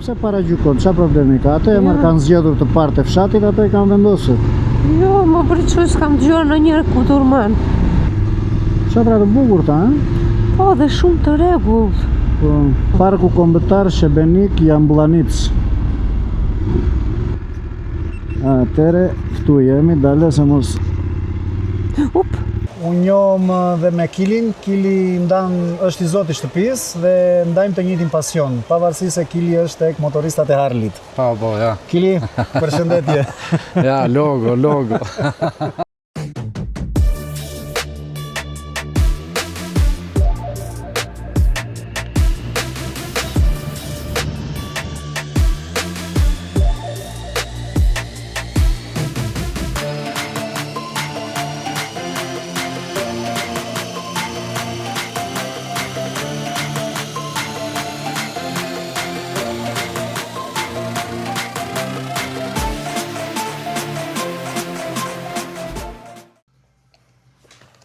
Pse paragjykon? Çfarë problemi ka? Ato kanë zgjedhur të partë e fshatit, ato e kanë vendosur. Jo, më përqoj s'kam dëgjuar ndonjëherë Kuturman. Çfarë të bukur ta, Po, dhe shumë të rregullt. Po, Parku Kombëtar Shebenik Jambllanic. Atëre, këtu jemi, dale se mos... Up! Unë njohëm dhe me Kilin, Kili është i zoti shtëpisë dhe ndajmë të njëjtin pasion, pavarësisht se Kili është tek motoristat e Harlit. Po, ja. Kili, përshëndetje. Ja, logo.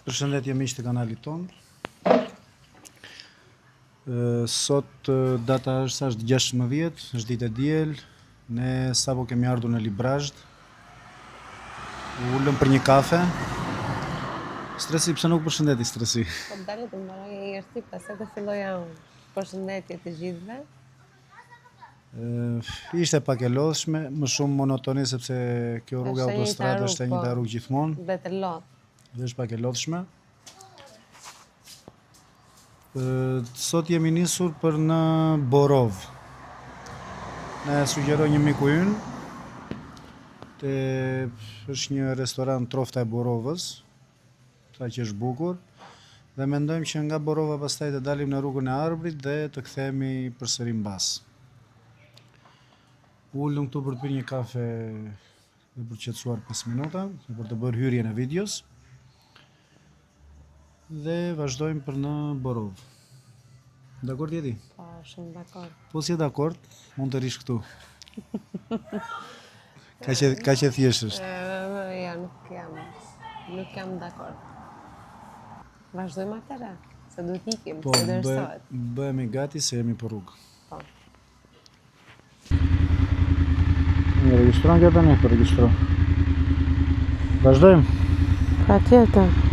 Përshëndetje miq të kanalit ton. Sot data është 16, është ditë e diel. Ne sapo kemi ardhur në Librazhd. Ulëm për një kafe. Stresi, pse nuk përshëndeti Stresi? Po dalë të mbaroj erti, pastaj të filloja unë. Përshëndetje të gjithëve. Ishte pak e lodhshme, më shumë monotoni sepse kjo rrugë autostradë është e njëjta rrugë gjithmonë. Dhe të lodh. Dhe është pak e lodhshme. Sot jemi nisur për në Borov. Ne sugjeroi një miku ynë. Është një restoran trofta e Borovës, sa që është bukur. Dhe mendojmë që nga Borova pastaj të dalim në rrugën e Arbrit dhe të kthehemi përsëri mbas. Ulëm këtu për të pirë një kafe dhe për të qetësuar 5 minuta, për të bërë hyrjen e videos. Dhe vazhdojmë për në Borov. Dakord jeti? Po, shumë dakord. Po si e dakord, mund të rish këtu. Ka që thjesht është. Ja, nuk jam dakord. Vazhdojmë atëra, se duhet ikim, se dërsohet. Bëhemi gati se jemi për rrugë. Po. Një regjistron kjo tani, për regjistron. Vazhdojmë? Patjetër.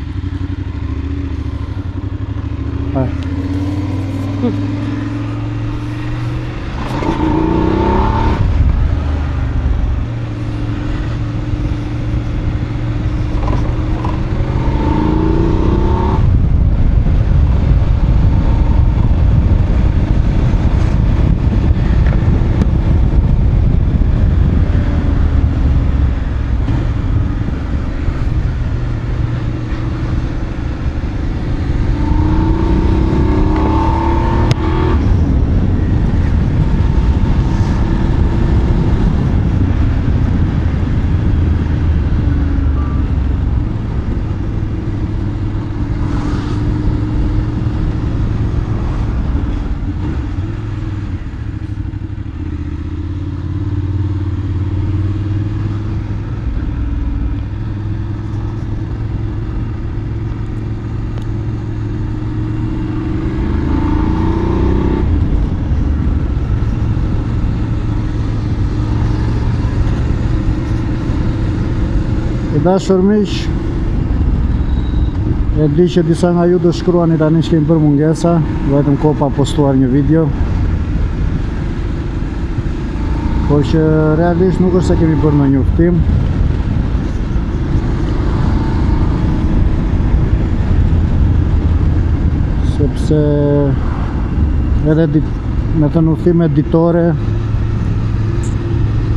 Dashur miq, e di që disa nga ju do shkruani tani që kemi bërë mungesa, vetëm kohë pa postuar një video. Por që realisht nuk është se kemi bërë në një udhtim. Sepse edhe me të udhime ditore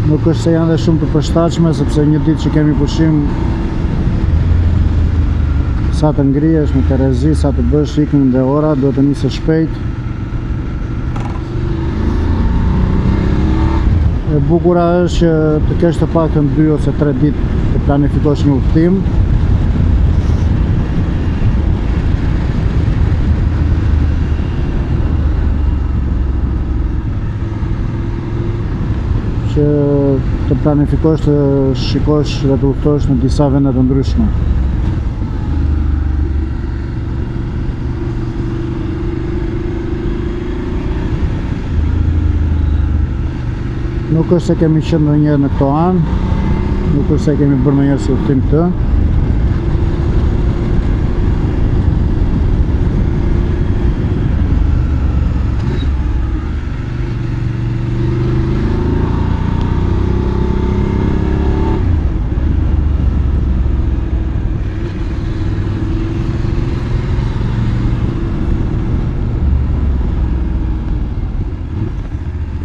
nuk është se janë dhe shumë të përshtatshme, sepse një ditë që kemi pushim, sa të ngrihesh me Terezi, sa të bësh ikën dhe ora, duhet të nisësh shpejt. E bukura është që të kesh të paktën 2 ose 3 ditë të planifikosh një udhtim. Që të planifikosh të shikosh dhe të udhtosh në disa vende të ndryshme. Nuk është se kemi qenë ndonjëherë në këto anë, nuk është se kemi bërë ndonjëherë si udhtim këtë.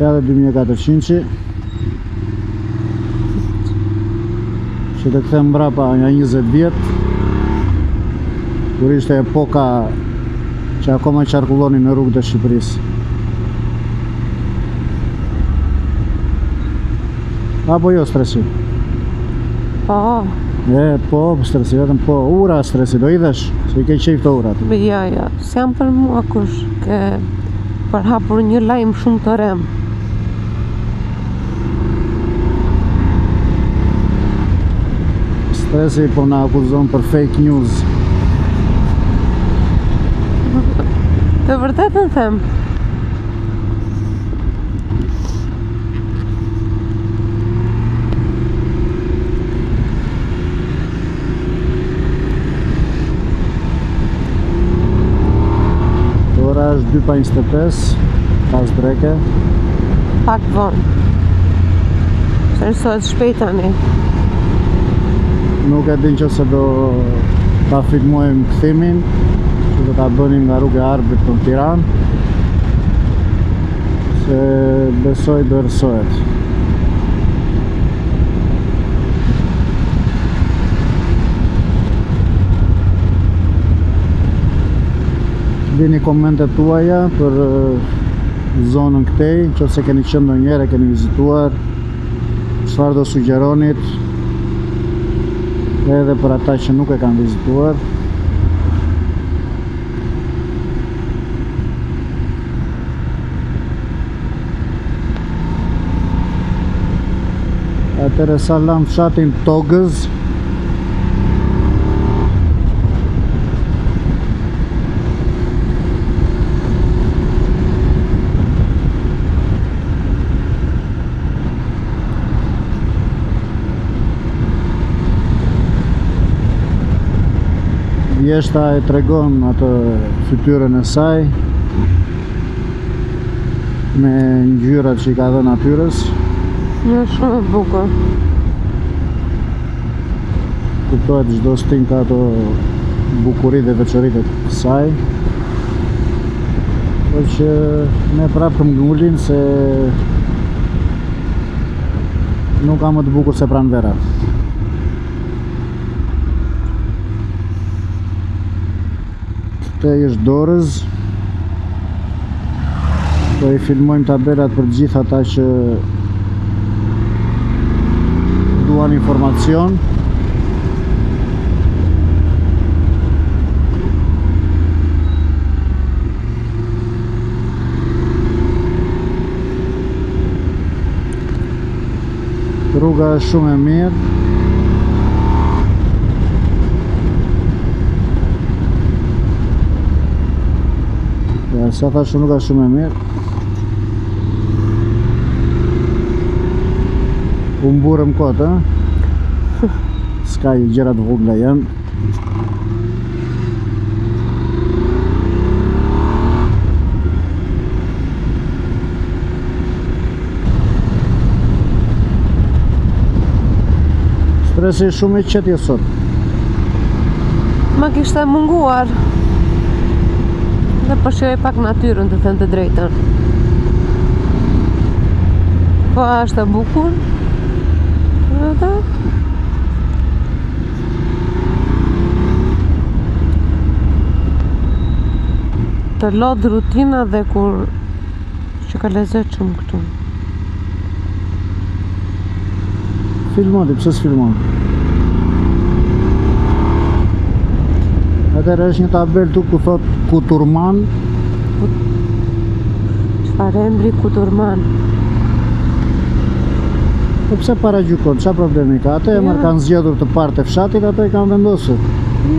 Ka dhe 2400 që të kthem mbrapa nga 20 vjet, kur ishte epoka që akoma qarkullonin në rrugët e Shqipërisë. Apo jo stresi? Po, stresi, vetëm po, ura stresi, do idhesh, se I ke qejf të urat. Ja, s'jam për mua kush, ke përhapur një lajm shumë të rem. Stresi po na akuzon për fake news. Të vërtetën them. Ora është 2:25, pas dreke. Pak vonë. Shërsohet shpejt tani. Nuk e din që se do ta filmojmë kthimin, që do ta bënim nga rruga e Arbërit në Tiranë, se besoj do erësohet. Dini komentet tuaja për zonën këtej, nëse keni qenë ndonjëherë, keni vizituar, çfarë do sugjeronit, edhe për ata që nuk e kanë vizituar. Atëre salam fshatin Togëz. Vjeshta e tregon atë fytyrën e saj me ngjyrat që I ka dhënë natyrës. Në shumë e bukur. Kuptohet çdo stin ka ato bukuritë dhe veçoritë të saj. Po që ne prapë ngulin se nuk ka më të bukur se pranvera. Këtej është Dorëz. Do I filmojmë tabelat për gjithë ata që duan informacion. Rruga është shumë e mirë. Ja, sa thashë nuk është shumë e mirë. U mburëm kot, s'ka I gjëra të vogla janë. Stresi shumë I qetje sot. Ma kishte munguar. Dhe përshiroj pak natyrën, të thënë të drejtën. Po është e bukur. Edhe të lodh rutina dhe kur që ka lezet shumë këtu. Filmoni, pse s'filmon? Atëherë është një tabel tu ku thot Kuturman. Çfarë embri Kuturman? Po pse paragjykon? Çfarë problemi ka? Atë emër kanë zgjedhur të parë të fshatit, ato I kanë vendosur.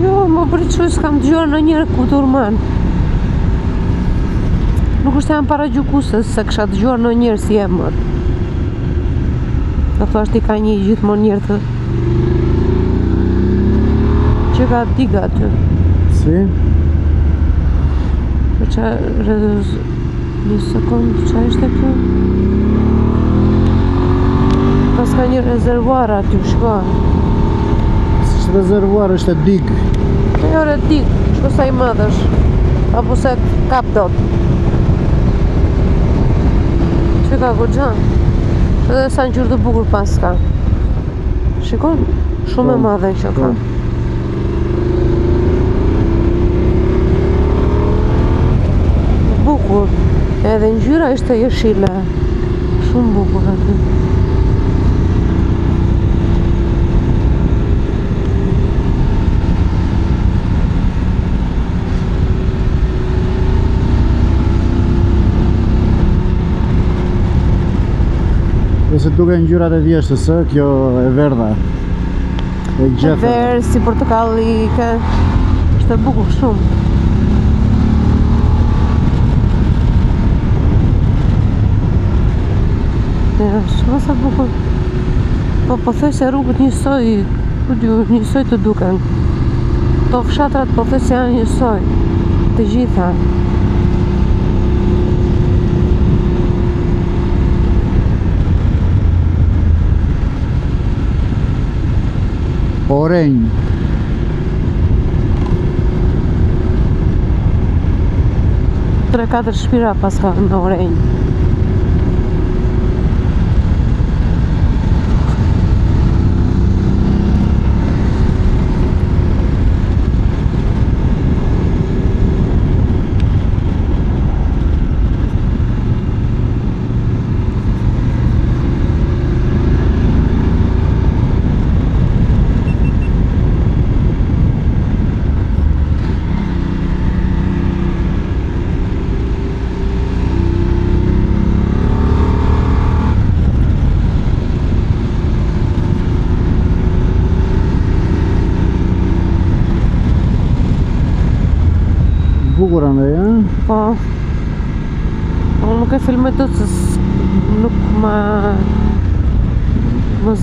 Jo, më pritshoj s'kam dëgjuar ndonjëherë Kuturman. Nuk është jam paragjykuese se kisha dëgjuar ndonjëherë si emër. Të thuash ti ka një gjithmonë njerë të që ka diga aty. Si? Për që një sekundë, që ishte kjo? Pas ka një rezervuar aty, shko. Si që rezervuar është e dig. Të jore dig, shko sa i madhësh. Apo se kap dot. Që ka goxhan. Edhe sa ngjyrë të bukur pas ka. Shikon? Shumë e madhe që ka. Bukur. Edhe ngjyra ishte jeshile. Shumë bukur aty. Dhe se duke ngjyrat e vjeshtës, kjo e verdha. E gjethe. Verë, si portokallike. Ishte bukur shumë. Ja, shumë sa bukur. Po thoj se rrugët njësoj, njësoj të duken. To fshatrat po thoj se janë njësoj. Të gjitha. Orenj. Tre, katër shpira pas ka në Orenj. Bukur andaj, ja? Po. Unë nuk e filmoj të se nuk më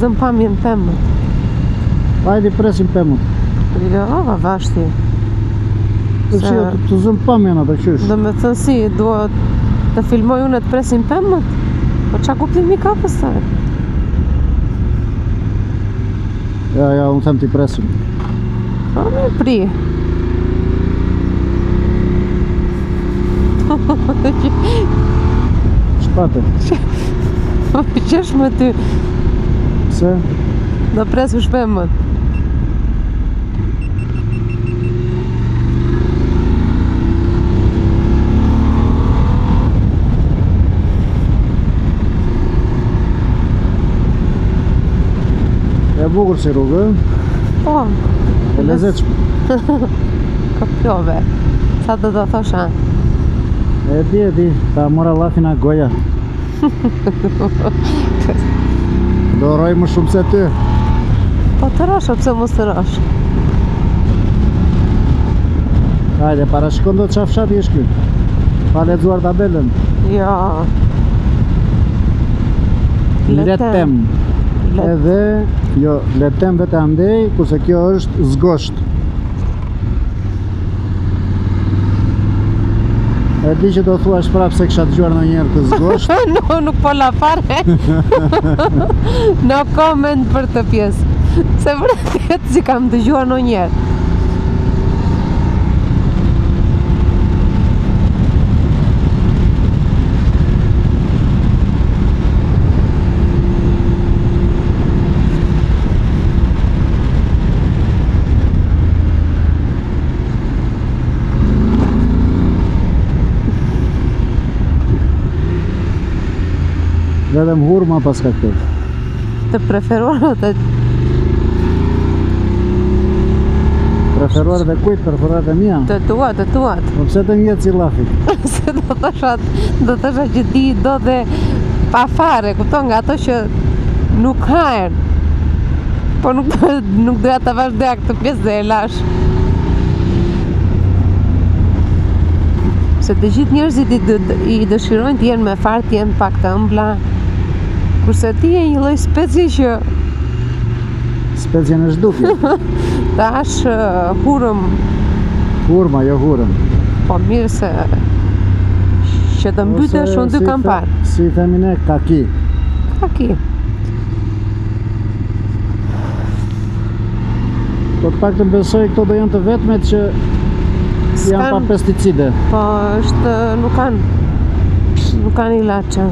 zëm pamjen temët. Hajde presim pemët. Jo, vashti. Të që të zëm pamjen ato qysh. Do me thënë si, duhet të filmoj unë e të presim pemët? Po qa kuptimi ka pëstaj? Ja, unë them t'i presim. Po, me pri. Shpate. Qesh me ty, Pse? do presu shpemët. E bukur si rrugë, Po, e lezetshme. Kopjove. Sa do të thosha? E di, ta mora llafina goja. Do roj më shumë se ty. Po të rosho, pse mos të rosh? Hajde, para shkon do të qa fshati është ky. Pa lexuar tabelën. Jo. Letem. Edhe, jo, letem vete andej, kurse kjo është zgosht. E di që do thuash prapë se kisha dëgjuar ndonjëherë të zgosht. No, nuk po la fare. No comment për të pjesë. Se vërtet si kam dëgjuar ndonjëherë. Vetëm hurma pas ka këtë. Të preferuarat e Preferuarat e kujt, preferuarat e mia. të tuat. Po pse të ngjet si llafi? Se do thosha që ti do dhe pa fare, kupton, nga ato që nuk hahen. Po nuk doja ta vazhdoja këtë pjesë dhe e lash. Se të gjithë njerëzit i dëshirojnë të jenë me fart, të jenë pak të ëmbla. Kurse ti je një lloj specie që Specia në zhdukje. tash hurëm, Hurma, jo hurëm. po mirë se që të mbytesh unë dy kam parë. Si themi ne, kaki. Kaki. Po të pak të besoj këto do janë të vetmet që janë pa pesticide. Po është, nuk kanë ilaçe.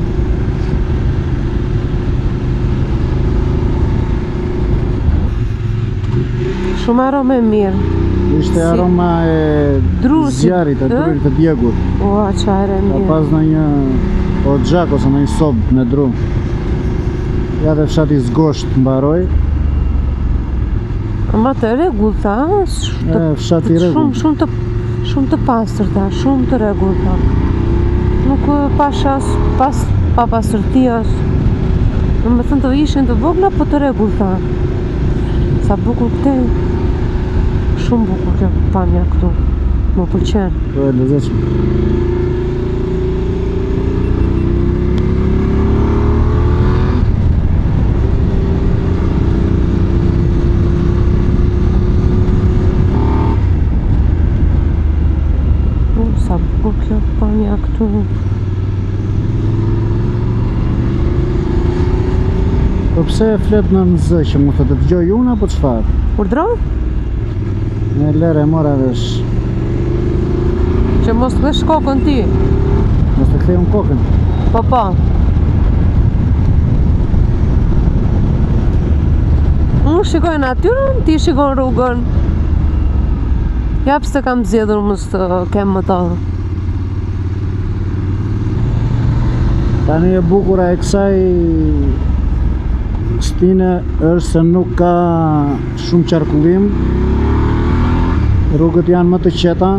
Shumë arome mirë. Ishte aroma e Drusit, zjarit, e drurit të djegur. Ua, çfarë Ka mirë. pas në një oxhak ose në një sobë me dru. Ja dhe fshati zgosht mbaroj. Ama të rregullta, Fshati i rregullt. shumë të pastërta, shumë të rregullta. Nuk pasha pas pa pastërti as. Më thënë të ishin të vogla, po të rregullta. Sa bukur këtej. Shumë bukur kjo pamja këtu. Më pëlqen. Po e lezetshme. Sa bukur kjo pamja këtu. Po pse e flet në zë që mu të dëgjoj unë apo çfarë? Urdhro? Në lere mora vesh. Që mos të kesh kokën ti. Mos të kthej unë kokën. Po. Unë shikoj natyrën, ti shikon rrugën. Jap se kam zgjedhur mos të kem motor. Tani e bukura e kësaj stine është se nuk ka shumë qarkullim. Rrugët janë më të qeta.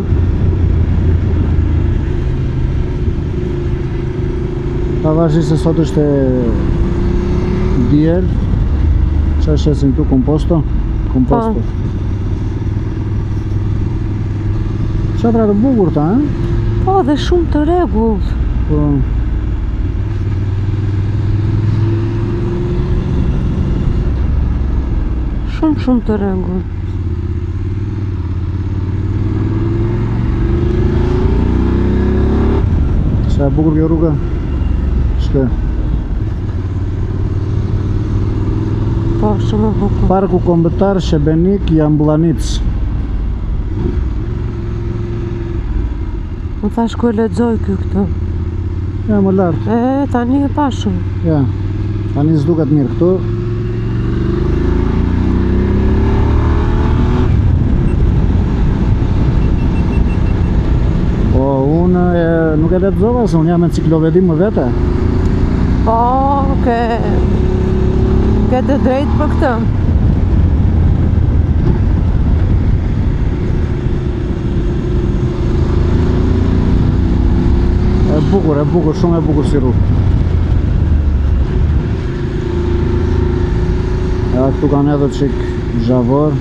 Pavarësisht se sot është diel. Çfarë shesin tu komposto? Komposto. Çfarë të bukur ta, Po, dhe shumë të rregullt. Po. Shumë të rregullt. Sa e bukur kjo rruga. Shkë. Po, shumë e bukur. Parku kombëtar Shebenik Jambulanic. Më thash ku e lexoj këtu. Ja, më lartë. Tani e pashëm. Ja. Tani s'duket mirë këtu. Po, unë nuk e lexova se unë jam me ciklovedim më vete. Po, ke të drejtë për këtë. E bukur, shumë e bukur si rrugë. Ja, këtu kanë edhe çik zhavor.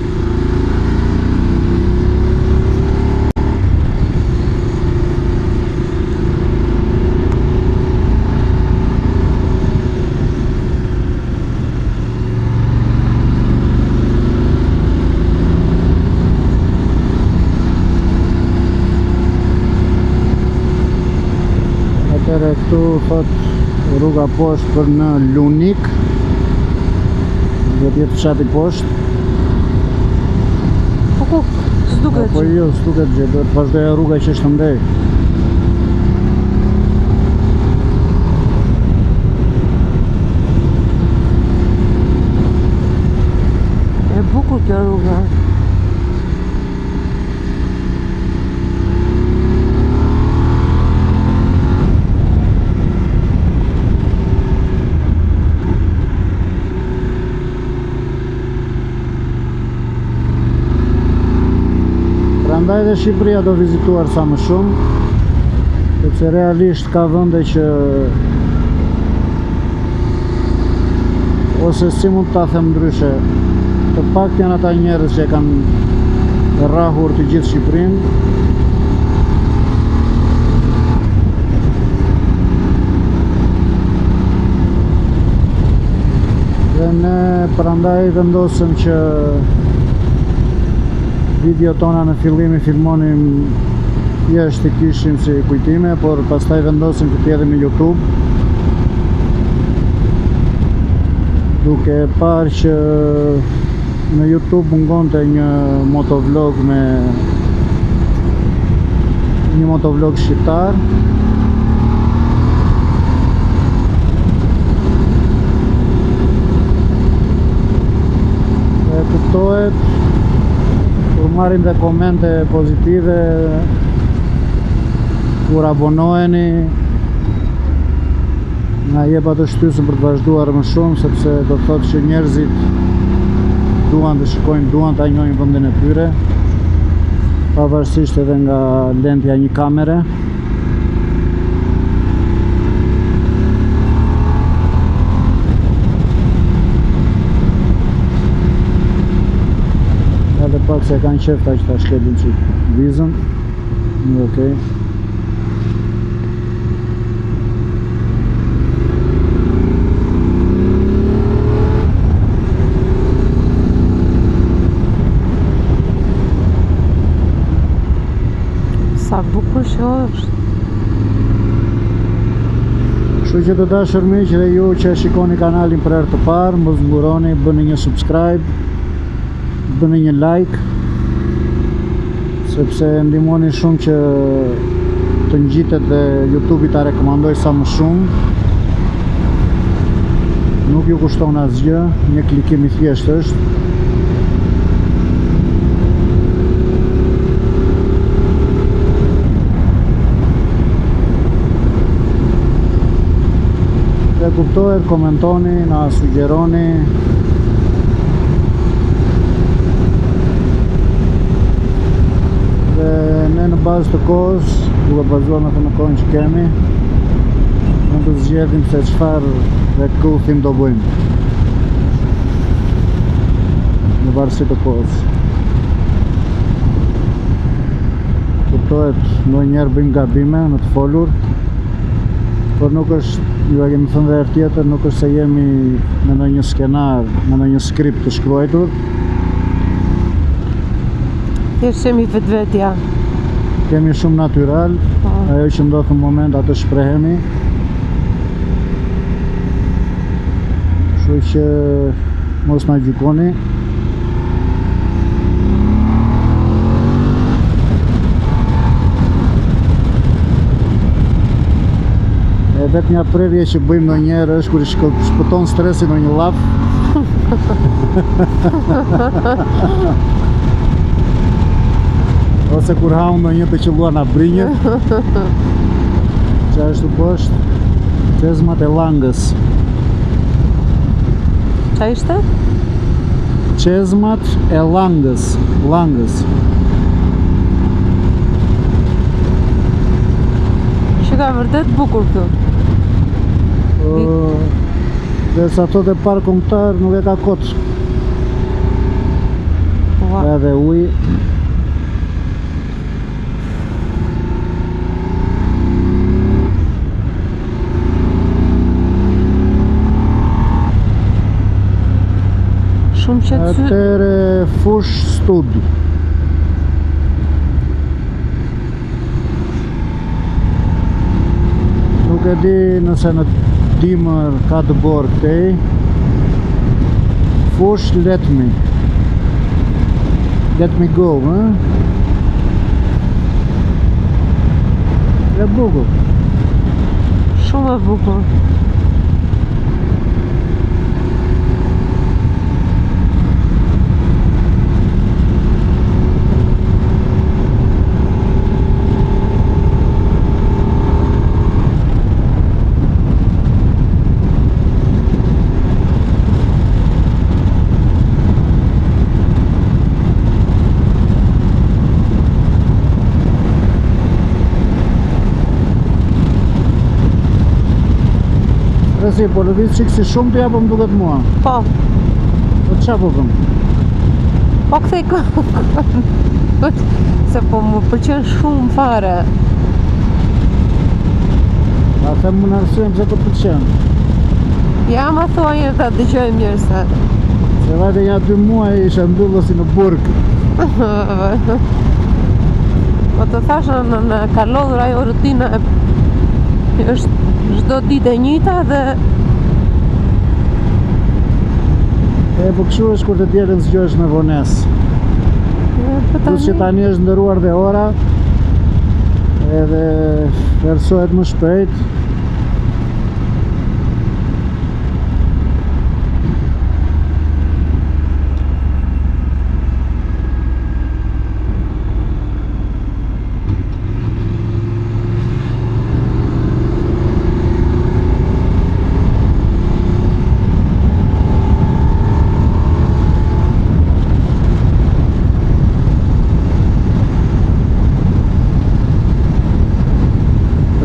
Këtu thot rruga poshtë për në Lunik. Do t'jetë fshati poshtë. Po ku, s'duket Po që. jo, s'duket gjë, do të vazhdoja rruga që është ndej. E bukur kjo rruga. Prandaj dhe Shqipëria do vizituar sa më shumë, sepse realisht ka vende që ose si mund ta them ndryshe, të paktën janë ata njerëz që e kanë rrahur të gjithë Shqipërinë. ne prandaj vendosëm që video tona në fillim i filmonim thjesht të kishim si kujtime, por pastaj vendosim të t'jedhim në YouTube, duke parë që në YouTube mungonte një motovlog shqiptar. E kuptohet, kur marrim dhe komente pozitive, kur abonoheni, na jep atë shtysën për të vazhduar më shumë, sepse do të thotë që njerëzit duan të shikojnë, duan ta njohin vendin e tyre, pavarësisht edhe nga lentja një kamere. Edhe pak se kanë qef ta që ta shkelin që vizën. Okej. Sa bukur që është. Kështu që të dashur miq, dhe ju që shikoni kanalin për herë të parë, mos zguroni, bëni një subscribe, bëni një like, sepse ndihmoni shumë që të ngjitet dhe YouTube ta rekomandoj sa më shumë. Nuk ju kushton asgjë, një klikim i thjeshtë është. Dhe kuptohet, komentoni, na sugjeroni. Dhe ne në bazë të kohës, duke bazuar në të kohën që kemi, ne të zgjedhim se çfarë dhe ku film do bëjmë. Në varësi të kohës. Kuptohet, ndonjëherë bëjmë gabime në të folur, por nuk është, ju e kemi thënë dhe herë tjetër, nuk është se jemi me ndonjë skenar, me ndonjë skript të shkruar. Thjesht jemi vetvetja. Kemi shumë natyral, ajo që ndodh në moment atë shprehemi. Kështu që mos na gjykoni. Vetë një prevje që bëjmë ndonjëherë është kur i shpëton stresi në një laf. Ose kur haun ndonjë të qelluar na brinjët. Që ashtu poshtë, çezmat e langës. Qa ishte? Çezmat e langës. Që ka vërtet bukur këtu. Dhe sa ato dhe parë kombëtar nuk e ka kot. Edhe ujë. Shumë qetësy. Atëre fush stud. Nuk e di nëse në dimër ka të borë këtej. Fush let me go, E bukur. Shumë e bukur. Si, po lëviz qik si shumë të japëm duket mua. Po. Po qa po këm? Po këthej këmë. Se po më pëlqen shumë fare. A them më në arsye pse të pëlqen. Ja ma thua një ta dëgjoj mirë se. Se vajte ja 2 muaj ishe mbyllur si në burg. Po të thashë në ka lodhur ajo rutina është çdo ditë e njëjta dhe E po kështu është kur të dielën zgjohesh me vonesë. Plus që tani është ndëruar dhe ora edhe vlerësohet më shpejt.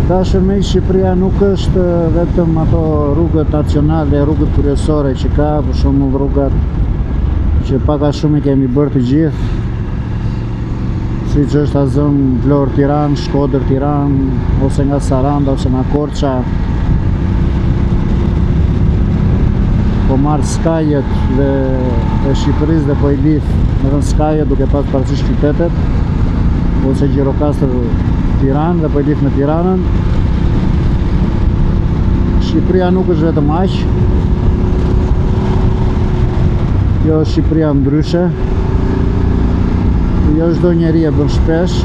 Dashur me Shqipëria nuk është vetëm ato rrugët nacionale, rrugët kryesore që ka, për shembull rrugat që pak a shumë i kemi bërë të gjithë, siç është Azëm Vlorë-Tiranë, Shkodër-Tiranë, ose nga Saranda ose nga Korça. Po marrë skajet dhe e Shqipërisë dhe po i lidh me dhënë skajet duke pas parasysh qytetet, ose Gjirokastër Tiranë dhe po i lidh me Tiranën. Shqipëria nuk është vetëm aq. Kjo është Shqipëria ndryshe. Jo çdo njeri e bën shpesh.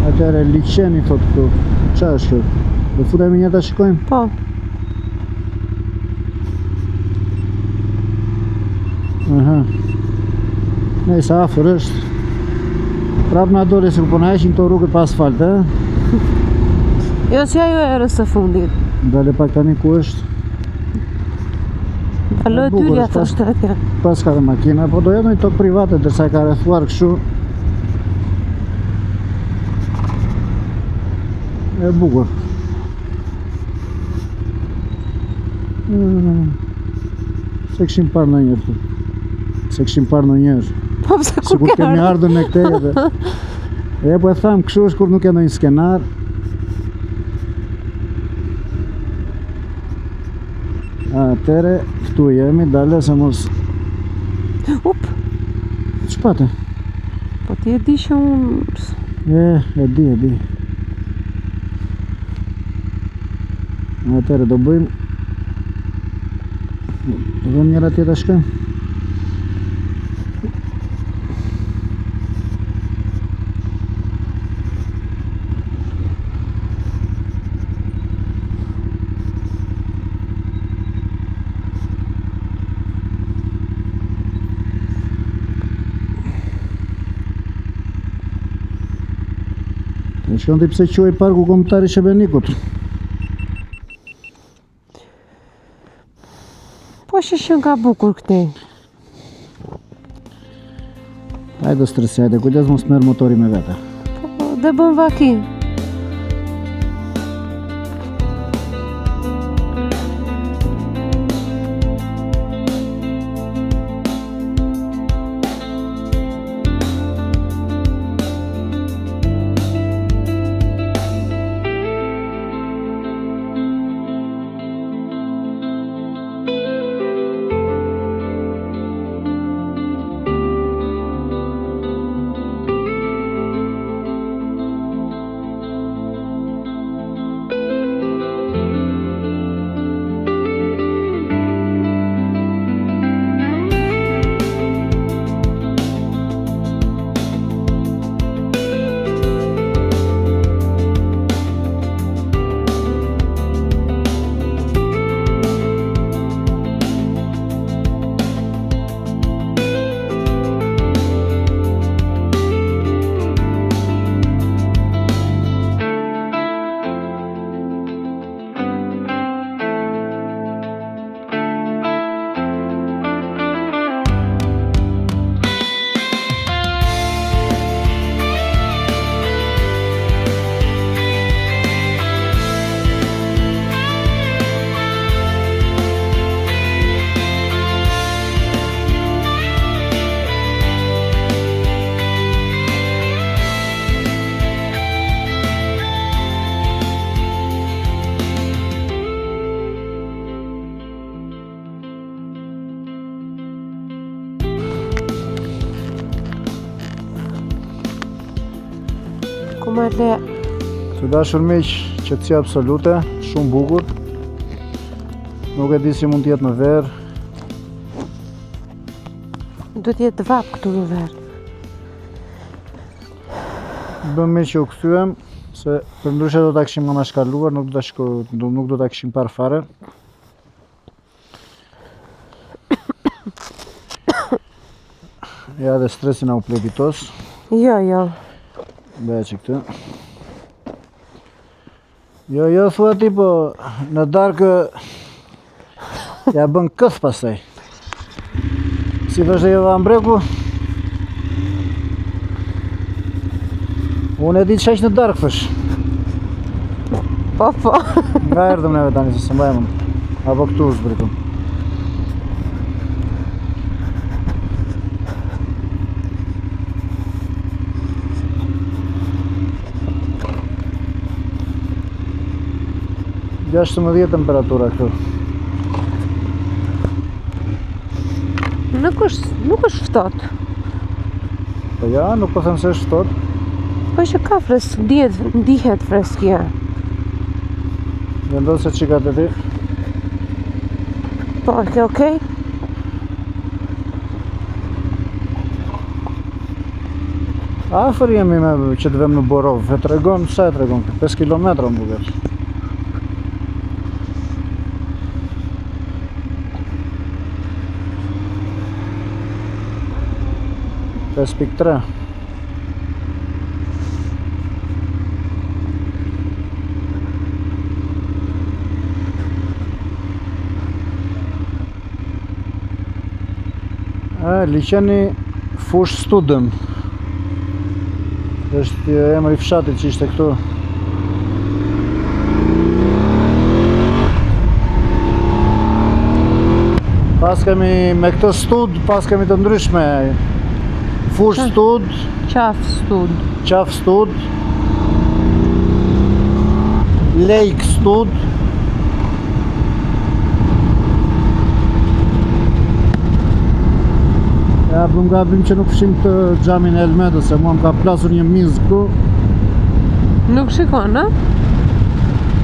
Atëre liçeni thot këtu. Çfarë është kjo? Do futemi një ta shikojmë? po. Aha. Nëse afër është. Prap na dole se ku po na heqin këto rrugët pa asfalt, e? Jo që ajo e erës së fundit. Dale pak tani ku është. Kaloj bukur dyrja është, thoshte atje. Pas ka dhe makina, po do jetë një tokë private dërsa e ka rrethuar kështu. E bukur. Se këshim parë në njërë. Se këshim parë në njërë. Po pse kur Sikur kemi ardhur me këtej edhe. E po e tham, kështu është kur nuk e ndonjë skenar. Atëre, këtu jemi, dale se mos... Up, Ç'pate? po ti e di që unë... E di. Atëre, do bëjmë... Do bëjmë njëra tjetër shkojmë. Shkon të pse quaj parku kombëtar i Shebenikut. Po që nga bukur këtej. Hajde stresi, hajde, kujdes mos merr motori me vete. Po, dhe bën vaki. më le. Të dashur miq, qetësi absolute, shumë bukur. Nuk e di si mund të jetë në verë. Do t'jetë vap këtu në verë. Bëm mirë që u kthyem, se përndryshe do ta kishim anashkaluar, nuk do ta kishim parë fare. Ja dhe stresin au plebitos. Jo. Bëja që këtë. Jo, thua ti, po në darkë ja bën këth pastaj. Si vazhde Jova Ambreku? Unë e di që në darkë fësh. Po. Nga erdhëm neve tani, se së mbajmë. Apo këtu zbritëm. Gjashtë më 10 temperatura këtu. Nuk është ftohtë. Po ja, nuk po them se është ftohtë. Po që ka ndihet freskja. Vendos se qikat e ti. Po, ke okej? Afër jemi me që të vem në Borov. E tregon, sa e tregon? 5 kilometra më buket. 5.3. Liqeni Fush Student. Është emri i fshatit që ishte këtu. Pas kemi me këtë stud, pas kemi të ndryshme. Fush stud, Qaf stud, Lake stud. Ja, bëm gabim që nuk fshim të xhamin e Elmetës, se mua më ka plasur një miz këtu. Nuk shikon, a?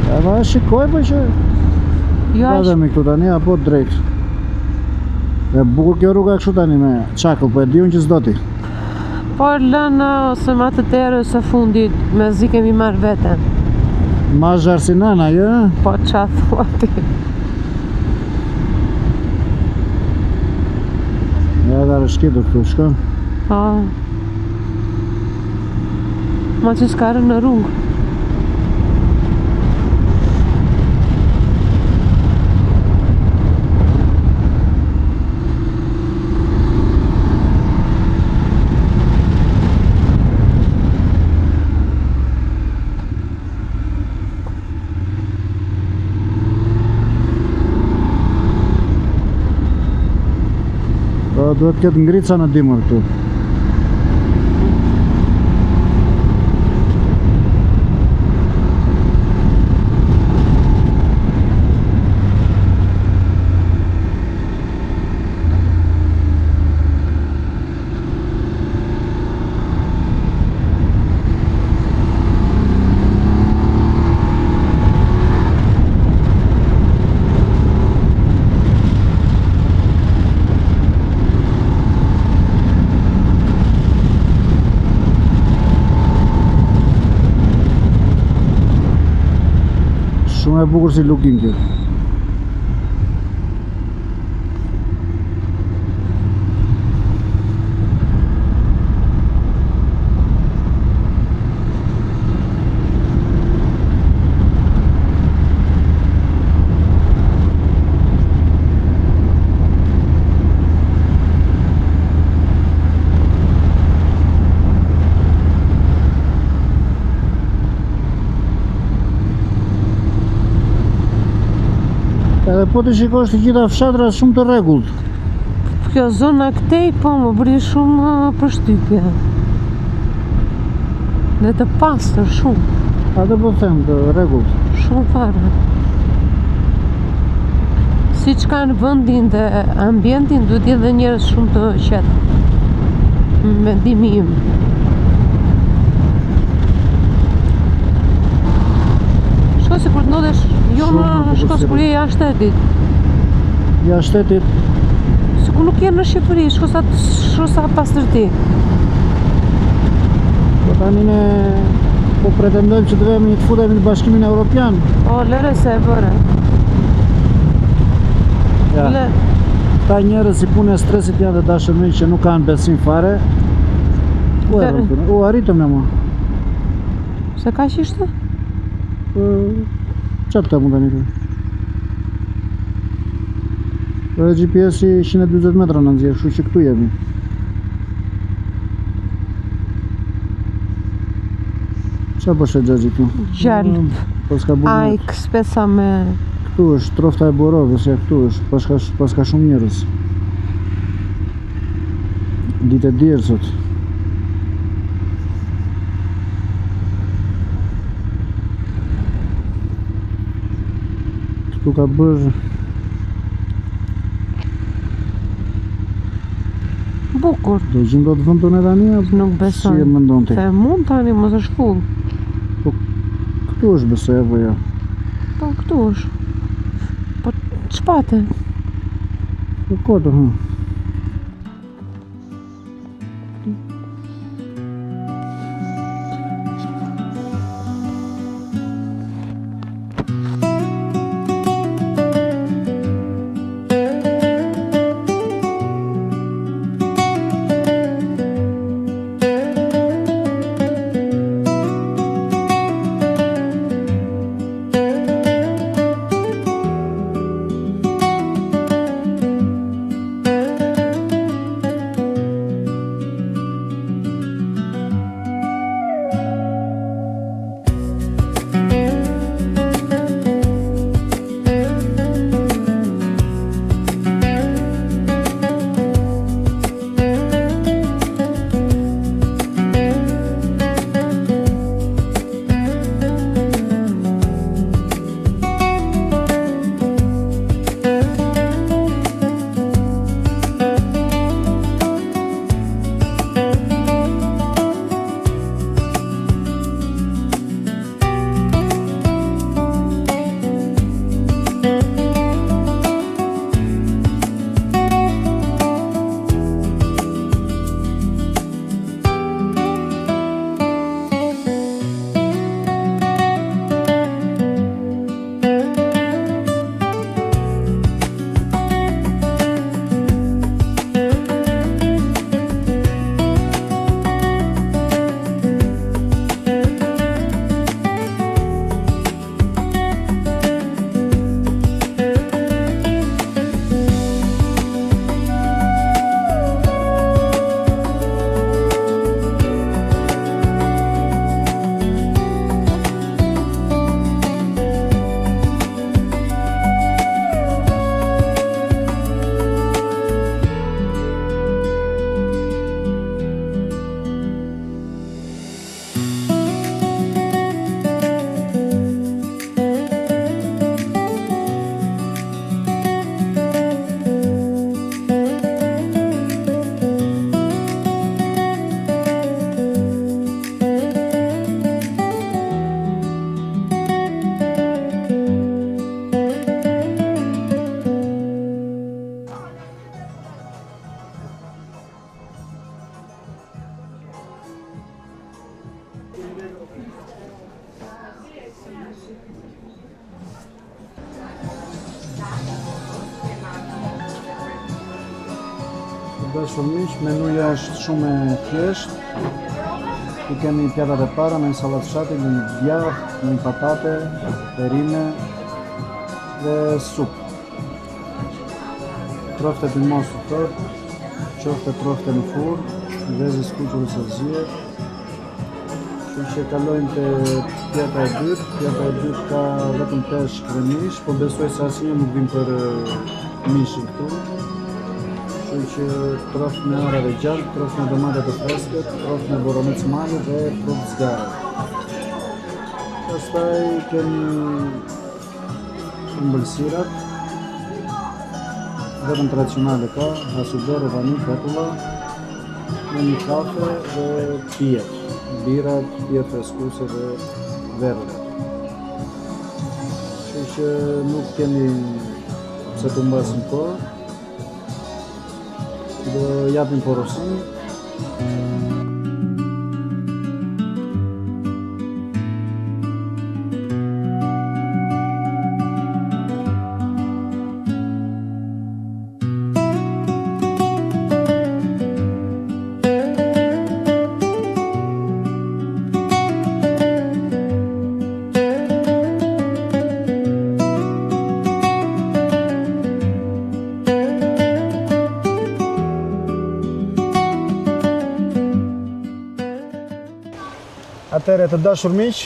Ja, ma shikoj, po që Jo, vazhemi këtu tani, apo drejt. E bukur kjo rruga kështu tani me çakull, po e di unë që s'do ti. po lënë ose ma të terës së fundit, me zi kemi marrë veten. Ma zharsinana, jo? Po qa thua ti? Ja, dhe rëshkitur këtu, shko. Po. Ma që s'karë në rrugë. Duhet këtë ngrica në dimër këtu. Shumë e bukur si looking kjo. Edhe po të shikosh të gjitha fshatra shumë të rregullt. Kjo zona këtej, po më bëri shumë përshtypje. Dhe të pastër shumë. Atë po them, të rregullt. Shumë fare. Si që ka në vëndin dhe ambientin, duhet jetë dhe njerëz shumë të qetë. Mendimi im. shko si kur të ndodhesh, jo Shumë më bukur shko si kur je jashtë shtetit. Jashtë shtetit, Si kur nuk je në Shqipëri, shko sa pastërti. po tani ne po pretendojmë që të futemi në Bashkimin Evropian. O, lere se e bëre. Ja. Le, Këta njerëz si punë e stresit janë dhe dashërmin që nuk kanë besim fare. Arritëm ne mua. se ka që ishte? Qatë të mund të një të? Dhe GPS-i 120 metra në nëzirë, shu që këtu jemi. Qa përshë gjagji këtu? Gjalp, Po s'ka bu ajk, spesa me... Këtu është trofta e Borovës, ja këtu është, paska shumë njerëz. Ditë e dirë sot. Këtu ka bërë Bukur, do gjim do të vënd të në tani, apo nuk besoj. si e mëndon ti? Se mund tani, mos është full. Këtu është besoj, apo ja? Po, këtu është. Po, çpate? Po kotë, ha. Shumë miq, menuja është shumë e thjeshtë. Ku kemi pjatat e para me sallatë fshati, me një djath, me një patate, perime dhe supë. Trofte të mosu tërë, qofte trofte në furrë, vezë skuqur së zihet. Kështu që kalojmë te pjata e dytë. Pjata e dytë ka vetëm peshk dhe mish, po besoj se asnjë nuk vim për mishin këtu. Që troft me ara dhe gjallë, troft me domate të freskët, troft me borovec mali dhe troft zgarë. Pastaj kemi ëmbëlsirat, vetëm tradicionale ka, hasudere, vani, fetulla, me një kafe dhe pijet, birat, pijet freskuse dhe verërat. që nuk kemi pse të mbasim kohë. Do japim porosin. Atëre të dashur miq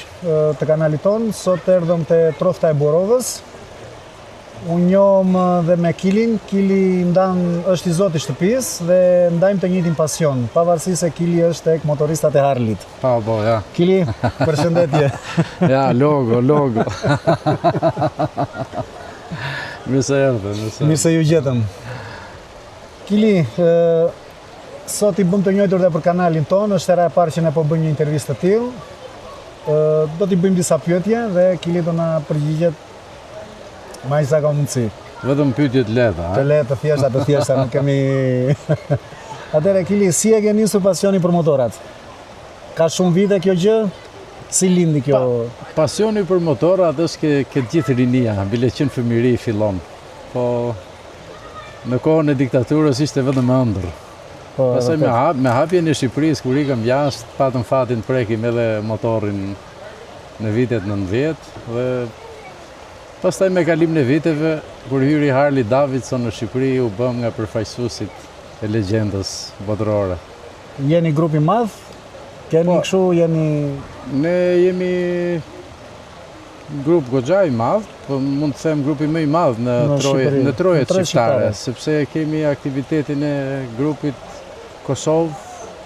të kanalit tonë, sot erdhëm te Trofta e Borovës. Unë njohëm dhe me Kilin. Kili është i zoti i shtëpisë dhe ndajmë të njëjtin pasion, pavarësisht se Kili është tek motoristat e Harlit. Po, ja. Kili, përshëndetje. Ja, logo. Mirë se erdhe, Mirë se ju gjetëm. Kili, sot i bëm të njohur dhe për kanalin tonë, është era e parë që ne po bëjmë një intervistë të tillë. Do t'i bëjmë disa pyetje dhe Kili do na përgjigjet më aq sa ka mundësi. Vetëm pyetje të lehta, Të lehta, të thjeshta, nuk kemi. Atëre Kili, si e ke nisur pasioni për motorat? Ka shumë vite kjo gjë? Si lindi kjo? Pasioni për motorat është ke gjithë rinia, bile qenë fëmijëri fillon. Po në kohën e diktaturës ishte vetëm ëndër. Pastaj me hapjen e Shqipërisë, kur ikëm jashtë, patëm fatin të prekim edhe motorin në vitet 90 dhe pastaj me kalimin e viteve, kur hyri Harley Davidson në Shqipëri, u bëm nga përfaqësuesit e legjendës botërore. Jeni grup i madh? Keni kështu, jeni... Ne jemi grup goxha i madh, po mund të them grupi më i madh në trojet shqiptare, sepse kemi aktivitetin e grupit Kosovë,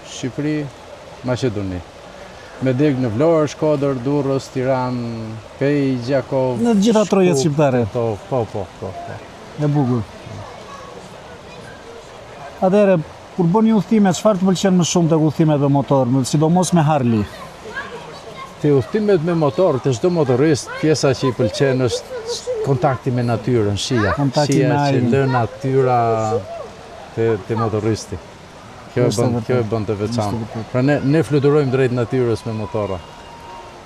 Shqipëri, Maqedoni. Me deg në Vlorë, Shkodër, Durrës, Tiranë, Pej, Gjakov. Në të gjitha trojet shqiptare. Po. E bukur. Atëherë, kur bëni udhëtime, çfarë të pëlqen më shumë tek udhëtimet me motor, sidomos me Harley? Te udhëtimet me motor, të çdo motorist, pjesa që i pëlqen është kontakti me natyrën, shija që lë natyra te motoristi. Kjo e bën të veçantë. Pra ne fluturojmë drejt natyrës me motora.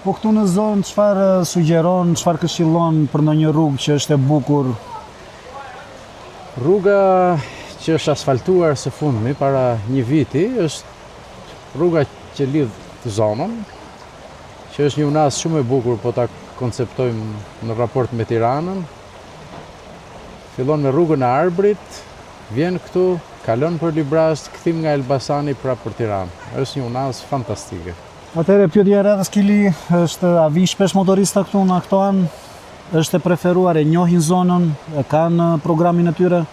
Po këtu në zonë çfarë sugjeron, çfarë këshillon për ndonjë rrugë që është e bukur? Rruga që është asfaltuar së fundmi para një viti është rruga që lidh zonën, që është një unas shumë e bukur, po ta konceptojmë në raport me Tiranën. Fillon me rrugën e Arbrit, vjen këtu, kalon për Librazh, kthim nga Elbasani prapë për Tiranë. Është një unas fantastike. Atëherë pyetja e radhës Kili, është a vijnë shpesh motorista këtu në këto anë? Është e preferuar, e njohin zonën, e kanë programin e tyre?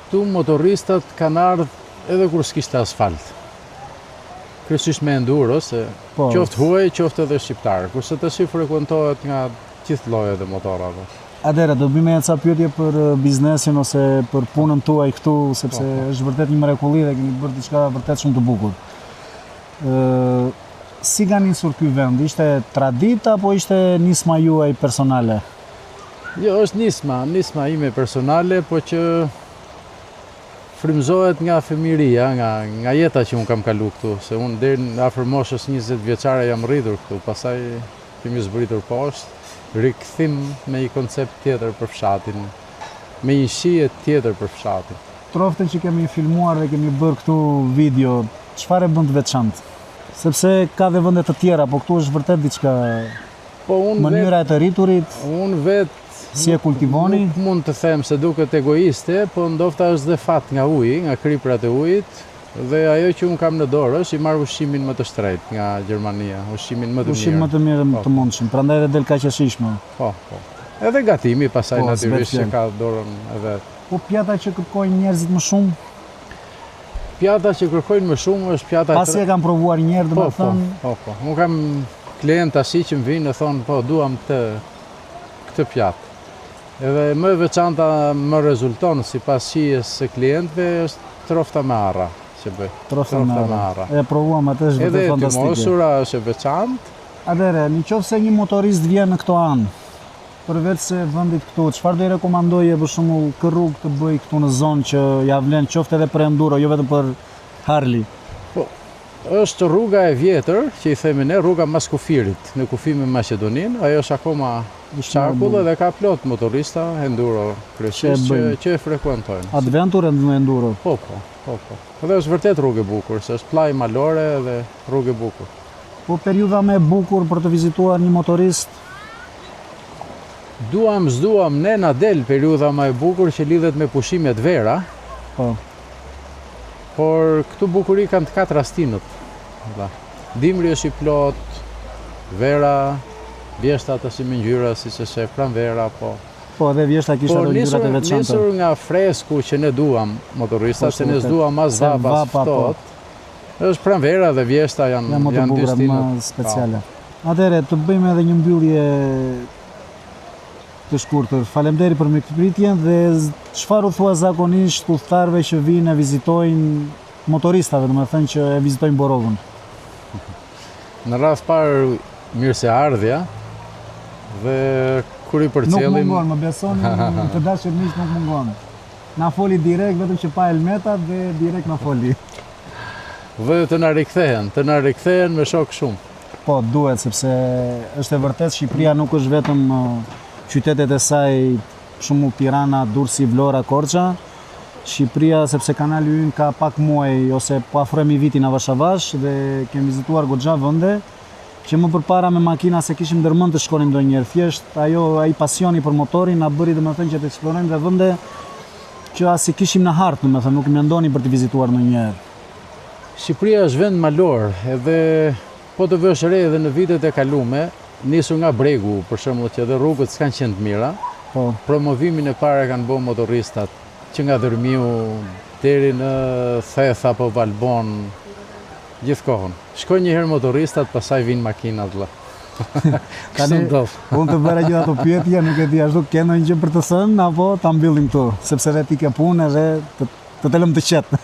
Këtu motoristat kanë ardhur edhe kur s'kishte asfalt. Kryesisht me enduro, se qoftë huaj, qoftë edhe shqiptar, kurse tash frekuentohet nga gjithë llojet e motorave. Atëherë, do bëjmë ca pyetje për biznesin ose për punën tuaj këtu, sepse është vërtet një mrekulli dhe keni bërë diçka vërtet shumë të bukur. Si ka nisur ky vend? Ishte tradit apo ishte nisma juaj personale? Jo, është nisma ime personale, po që frymëzohet nga fëmijëria, nga jeta që unë kam kalu këtu, se unë deri afër moshës 20 vjeçare jam rritur këtu, pastaj kemi zbritur poshtë. Rikthim me një koncept tjetër për fshatin, me një shije tjetër për fshatin. Troftën që kemi filmuar dhe kemi bërë këtu video, çfarë e bën të veçantë? Sepse ka dhe vende të tjera, po këtu është vërtet diçka. Mënyra e të rriturit. Unë vetë si e kultivoni? Nuk mund të them se duket egoiste, po ndoshta është dhe fat nga uji, nga kriprat e ujit. Dhe ajo që unë kam në dorë është i marr ushqimin më të shtrejtë nga Gjermania, ushqimin më të mirë. Ushqim më të mirë të mundshëm, prandaj edhe del kaq e shijshme. Po. Edhe gatimi pasaj natyrisht që ka dorën e vet. Po pjata që kërkojnë njerëzit më shumë? Pjata që kërkojnë më shumë është pjata... Pasi e kam provuar një herë, domethënë. Po. Unë kam klient tash që më vinë e thonë, po duam këtë pjatë. Edhe më e veçanta më rezulton sipas shijes së klientëve është trofta me arra. Trofta me arra. E provuam atë, është vërtet fantastike. Edhe timosura është e veçantë. Atëherë, nëse një motorist vjen në këto anë përveç se vendit këtu, çfarë do i rekomandoje për shembull kë rrugë të bëj këtu në zonë që ja vlen qoftë edhe për enduro, jo vetëm për Harley? Është rruga e vjetër, që i themi ne, rruga mas kufirit, në kufi me Maqedoninë, ajo është akoma qarkull dhe ka plot motorista enduro kryesisht që e frekuentojnë. Adventure në enduro? Po. Dhe është vërtet rrugë e bukur, se është plaj malore dhe rrugë e bukur. Po periudha më e bukur për të vizituar një motorist? S'duam, ne na del periudha më e bukur që lidhet me pushimet vera. Po. Por këtu bukuri kanë të katë rastinët. Dimri është i plot, vera, vjeshtat është i me ngjyra, si që shef pranvera, po. Po, edhe vjeshta kishte ato ngjyrat e veçanta. Nisur nga fresku që ne duam motoristat, se ne s'duam as vapa as ftohtë. Është pranvera dhe vjeshta janë dy stilët më speciale. Atëherë, të bëjmë edhe një mbyllje të shkurtër. Faleminderit për mikpritjen dhe çfarë u thua zakonisht udhëtarëve që vinë e vizitojnë motoristave, domethënë që e vizitojnë Borovën? Në rast parë mirë se ardhja dhe kur i përcjellim. Nuk mungon, më besoni, të dashur miq, nuk mungon. Na foli direkt, vetëm që pa helmetat dhe direkt na foli. Dhe të na rikthehen me shok shumë. Po, duhet, sepse është e vërtet Shqipëria nuk është vetëm qytetet e saj shumë Tirana, Durrësi, Vlora, Korça. Shqipëria, sepse kanali ynë ka pak muaj ose po afrohemi vitin avash dhe kemi vizituar goxha vende që më përpara me makina se kishim ndërmend të shkonim ndonjëherë. Thjesht ai pasioni për motorin na bëri domethënë që të eksplorojmë dhe vende që as i kishim në hartë, domethënë nuk mendonin për të vizituar ndonjëherë. Shqipëria është vend malor, edhe po të vësh re edhe në vitet e kalume, nisur nga bregu, për shembull, që edhe rrugët s'kan qenë të mira. Po. Promovimin e parë kanë bërë motoristat, që nga Dërmiu deri në Theth apo Valbon, gjithkohën. Shkojnë një herë motoristat, pastaj vinë makinat vëlla. Unë të bëra gjitha të pyetje, nuk e di ashtu, ke ndonjë gjë për të thënë apo ta mbyllim këtu, sepse vetë ti ke punë dhe të lëm të qetë.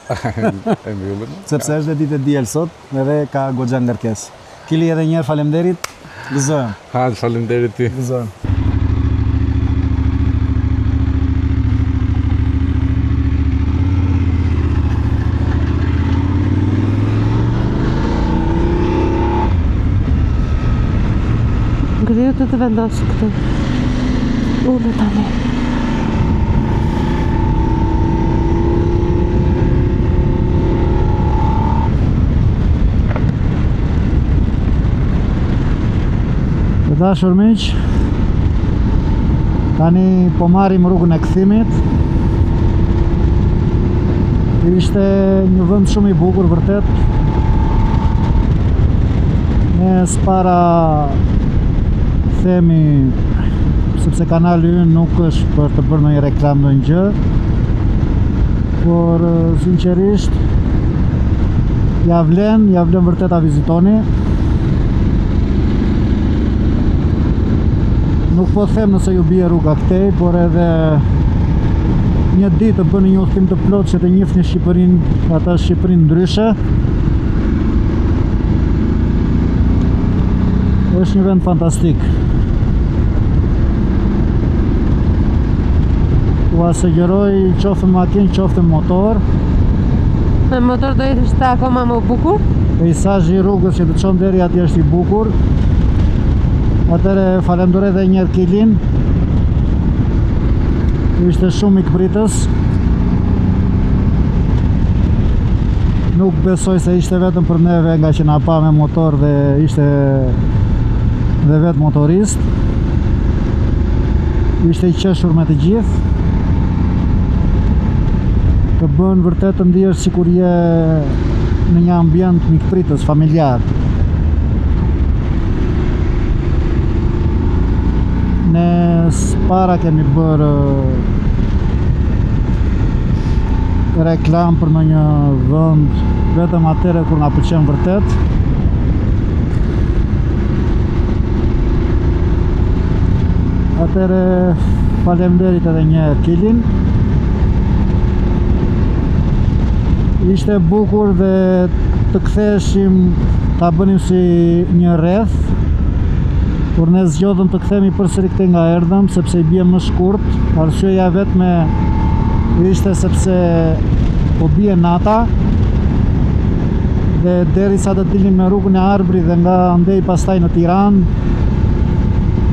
E mbyllim. Sepse është ditë e diel sot, edhe ka goxha ngarkesë. Kili edhe një herë faleminderit. Gëzojmë. Faleminderit ty. Gëzojmë. Ngrihet të vendosë këtë. Ullë tani. Të dashur miq, tani po marrim rrugën e kthimit. Ishte një vend shumë i bukur vërtet. Ne s'para themi, sepse kanali ynë nuk është për të bërë ndonjë reklam ndonjë gjë, por sinqerisht ja vlen vërtet ta vizitoni. Nuk po them nëse ju bie rruga këtej, por edhe një ditë të bëni një udhtim të plot që të njihni Shqipërinë, ata Shqipërinë ndryshe. Është një vend fantastik. Ua sugjeroj qoftë makinë, qoftë motor. Me motor do ishte akoma më bukur? Peizazhi i rrugës që të çon deri atje është i bukur. Atëre falenderoj edhe një herë Kilin. Ishte shumë i këpritës. Nuk besoj se ishte vetëm për neve, nga që na pa me motor dhe ishte dhe vetë motorist. Ishte i qeshur me të gjithë. Të bën vërtet të ndihesh sikur je në një ambient mikpritës, familjar. Ne s'para kemi bërë reklam për ndonjë vend, vetëm atëre kur na pëlqen vërtet. Atëre faleminderit edhe një herë Kilin. Ishte bukur dhe të ktheheshim, ta bënim si një rreth. Kur ne zgjodhëm të kthehemi përsëri këtej nga erdhëm, sepse i bie më shkurt, arsyeja vetme ishte sepse po bie nata dhe derisa të dilim në rrugën e Arbrit dhe nga andej pastaj në Tiranë,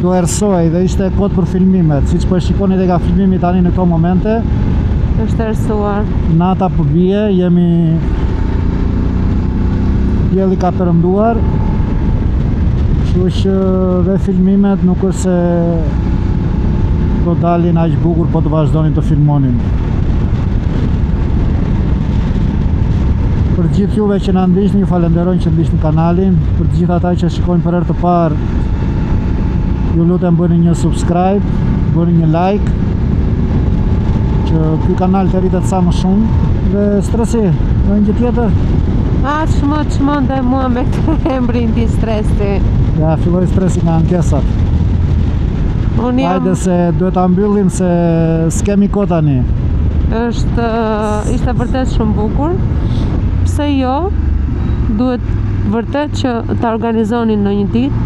do erësoj dhe ishte kohë për filmimet, siç po e shikoni dhe nga filmimi tani në këto momente. Është erësuar. Nata po bie, dielli ka perënduar, kështu që dhe filmimet nuk është se do dalin aq bukur po të vazhdonin të filmonin. Për gjithë juve që na ndiqni, ju falenderoj që ndiqni kanalin. Për gjithë ata që shikojnë për herë të parë, ju lutem bëni një subscribe, bëni një like, që ky kanal të rritet sa më shumë. Dhe stresi, në një tjetër? Çmon dhe mua me këtë emrin ti stresi. Ja, filloi stresi nga ankesat. Unë jam... Hajde se duhet ta mbyllim se s'kemi kohë tani. Ishte vërtet shumë bukur. Pse jo? Duhet vërtet që ta organizonin në një ditë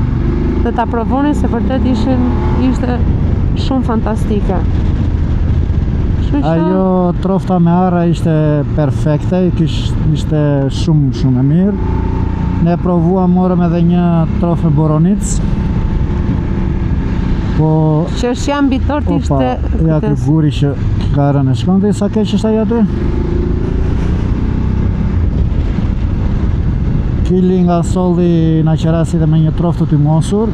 dhe ta provonin se vërtet ishte shumë fantastike. Ajo trofta me arra ishte perfekte, ishte shumë e mirë. Ne provuam, morëm edhe një trofë me boronic. Po që është jam mbi tort ishte. Ja ky guri që ka rënë shkon dhe sa keq është ai aty. Kili nga solli na qerasi dhe me një trofë të tymosur.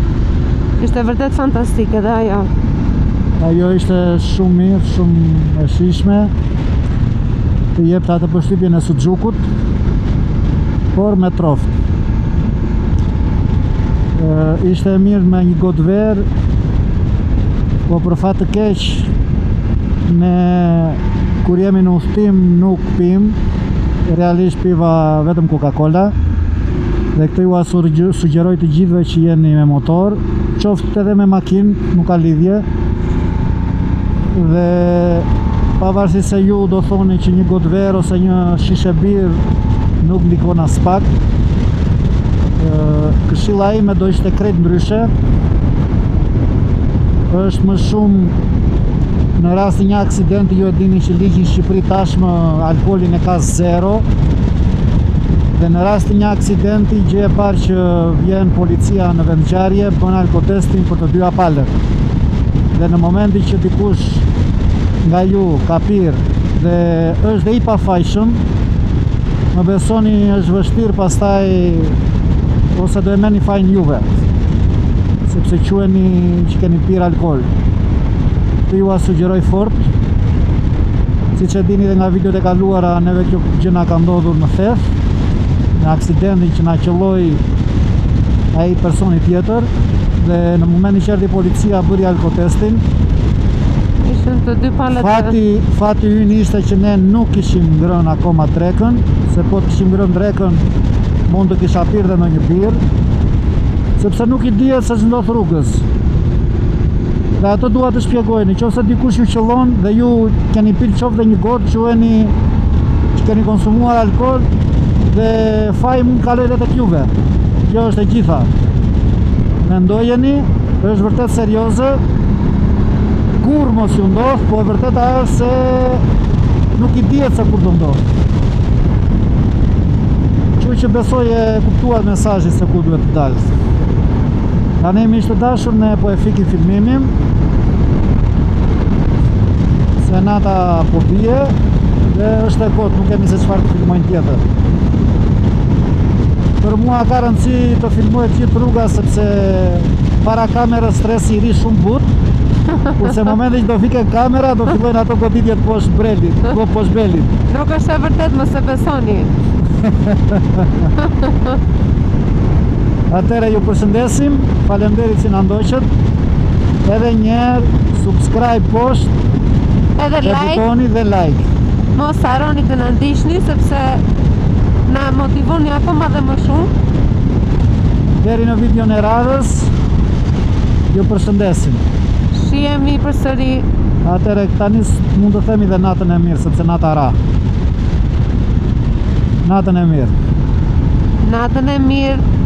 Ishte vërtet fantastike dhe ajo. Ajo ishte shumë mirë, shumë e shijshme. Të jepte atë përshtypjen e Suxhukut, por me troftë. Ishte mirë me një gotë verë, po për fat të keq, ne kur jemi në udhtim nuk pim, realisht piva vetëm Coca-Cola. Dhe këtë ju sugjeroj të gjithëve që jeni me motor, qoftë edhe me makinë, nuk ka lidhje. Dhe pavarësisht se ju do thoni që një gotë verë ose një shishe birë nuk ndikon as pak, këshilla ime do ishte krejt ndryshe. Është më shumë në rast një aksidenti, ju e dini që ligji në Shqipëri tashmë alkoolin e ka 0. Dhe në rast një aksidenti, gjë e parë që vjen policia në vendngjarje, bën alkotestin për të dyja palët. Dhe në momenti që dikush nga ju ka pirë dhe është dhe i pafajshëm, më besoni është vështirë pastaj ose do e merrni fajin juve, sepse quheni që keni pirë alkool. Të ju a sugjeroj fort, siç e dini dhe nga videot e kaluara, neve kjo gjë na ka ndodhur në thef, në aksidentin që na qelloi ai personi tjetër. Dhe në momentin që erdhi policia bëri alkotestin, ishin të dy palët. Fati ynë ishte që ne nuk kishim ngrënë akoma drekën, se po të kishim ngrënë drekën mund të kisha pirë dhe në një birë, sepse nuk i dihet se ç'ndodh rrugës. Dhe ato dua të shpjegoj, nëse dikush ju qellon dhe ju keni pirë qoftë dhe një gotë, quheni që keni konsumuar alkool dhe faji mund kaloj tek juve. Kjo është e gjitha. Mendojeni, është vërtet serioze, kur mos ju ndodh, po e vërtet ajo se nuk i dihet se kur do ndodh. Kështu që besoj e kuptuat mesazhin se ku duhet të dalë. Tani miq të dashur, ne po e fikim filmimin, se nata po bie dhe është e kotë, nuk kemi se çfarë të filmojnë tjetër. Për mua ka rëndësi të filmoj gjithë rruga, sepse para kamerës stresi i ri shumë but, kurse momentin që do fiken kamera, do fillojnë ato goditjet poshtë belit. Nuk është e vërtet, mos e besoni. Atëherë ju përshëndesim, faleminderit që na ndoqët. Edhe njerë, subscribe poshtë, edhe like, butoni dhe like. Mos harroni të na ndiqni, sepse na motivoni akoma dhe më shumë. Deri në videon e radhës, ju përshëndesim. Shihemi përsëri. Atëherë tani mund të themi dhe natën e mirë, sepse nata ra. Natën e mirë. Natën e mirë.